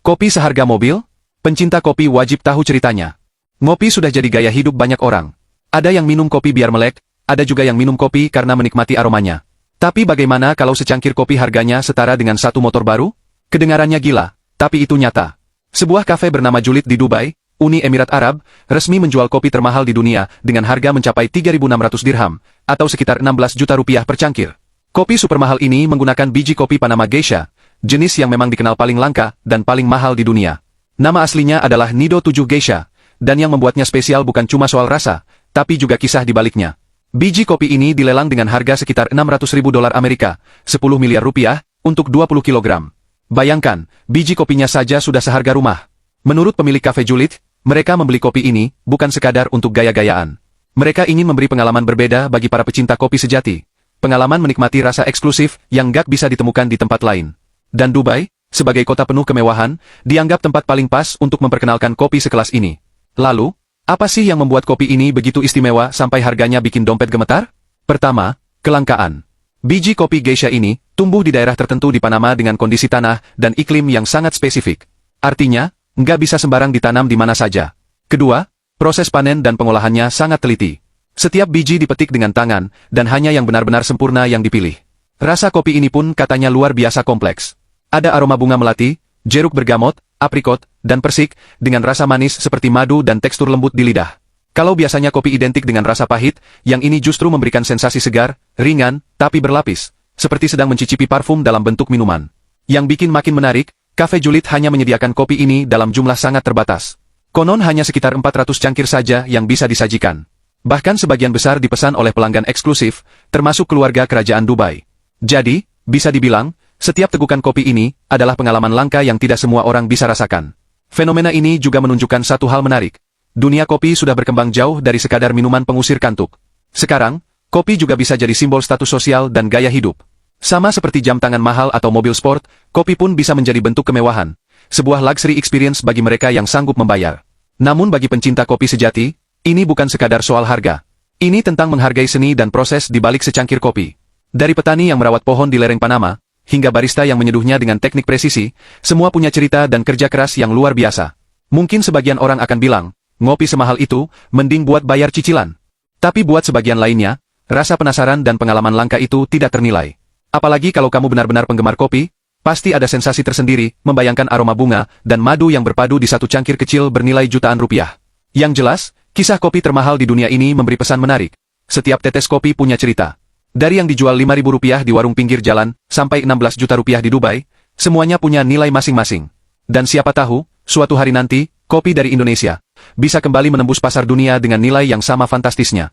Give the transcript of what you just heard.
Kopi seharga mobil? Pencinta kopi wajib tahu ceritanya. Ngopi sudah jadi gaya hidup banyak orang. Ada yang minum kopi biar melek, ada juga yang minum kopi karena menikmati aromanya. Tapi bagaimana kalau secangkir kopi harganya setara dengan satu motor baru? Kedengarannya gila, tapi itu nyata. Sebuah kafe bernama Julid di Dubai, Uni Emirat Arab, resmi menjual kopi termahal di dunia dengan harga mencapai 3.600 dirham, atau sekitar 16 juta rupiah per cangkir. Kopi super mahal ini menggunakan biji kopi Panama Geisha, jenis yang memang dikenal paling langka dan paling mahal di dunia. Nama aslinya adalah Nido 7 Geisha, dan yang membuatnya spesial bukan cuma soal rasa, tapi juga kisah di baliknya. Biji kopi ini dilelang dengan harga sekitar 600.000 dolar Amerika, 10 miliar rupiah, untuk 20 kilogram. Bayangkan, biji kopinya saja sudah seharga rumah. Menurut pemilik kafe Julid, mereka membeli kopi ini bukan sekadar untuk gaya-gayaan. Mereka ingin memberi pengalaman berbeda bagi para pecinta kopi sejati. Pengalaman menikmati rasa eksklusif yang gak bisa ditemukan di tempat lain. Dan Dubai, sebagai kota penuh kemewahan, dianggap tempat paling pas untuk memperkenalkan kopi sekelas ini. Lalu, apa sih yang membuat kopi ini begitu istimewa sampai harganya bikin dompet gemetar? Pertama, kelangkaan. Biji kopi Geisha ini tumbuh di daerah tertentu di Panama dengan kondisi tanah dan iklim yang sangat spesifik. Artinya, nggak bisa sembarang ditanam di mana saja. Kedua, proses panen dan pengolahannya sangat teliti. Setiap biji dipetik dengan tangan, dan hanya yang benar-benar sempurna yang dipilih. Rasa kopi ini pun katanya luar biasa kompleks. Ada aroma bunga melati, jeruk bergamot, aprikot, dan persik, dengan rasa manis seperti madu dan tekstur lembut di lidah. Kalau biasanya kopi identik dengan rasa pahit, yang ini justru memberikan sensasi segar, ringan, tapi berlapis, seperti sedang mencicipi parfum dalam bentuk minuman. Yang bikin makin menarik, Kafe Julid hanya menyediakan kopi ini dalam jumlah sangat terbatas. Konon hanya sekitar 400 cangkir saja yang bisa disajikan. Bahkan sebagian besar dipesan oleh pelanggan eksklusif, termasuk keluarga kerajaan Dubai. Jadi, bisa dibilang, setiap tegukan kopi ini adalah pengalaman langka yang tidak semua orang bisa rasakan. Fenomena ini juga menunjukkan satu hal menarik. Dunia kopi sudah berkembang jauh dari sekadar minuman pengusir kantuk. Sekarang, kopi juga bisa jadi simbol status sosial dan gaya hidup. Sama seperti jam tangan mahal atau mobil sport, kopi pun bisa menjadi bentuk kemewahan. Sebuah luxury experience bagi mereka yang sanggup membayar. Namun bagi pencinta kopi sejati, ini bukan sekadar soal harga. Ini tentang menghargai seni dan proses di balik secangkir kopi. Dari petani yang merawat pohon di lereng Panama, hingga barista yang menyeduhnya dengan teknik presisi, semua punya cerita dan kerja keras yang luar biasa. Mungkin sebagian orang akan bilang, ngopi semahal itu, mending buat bayar cicilan. Tapi buat sebagian lainnya, rasa penasaran dan pengalaman langka itu tidak ternilai. Apalagi kalau kamu benar-benar penggemar kopi, pasti ada sensasi tersendiri, membayangkan aroma bunga dan madu yang berpadu di satu cangkir kecil bernilai jutaan rupiah. Yang jelas, kisah kopi termahal di dunia ini memberi pesan menarik. Setiap tetes kopi punya cerita. Dari yang dijual 5.000 rupiah di warung pinggir jalan, sampai 16 juta rupiah di Dubai, semuanya punya nilai masing-masing. Dan siapa tahu, suatu hari nanti, kopi dari Indonesia bisa kembali menembus pasar dunia dengan nilai yang sama fantastisnya.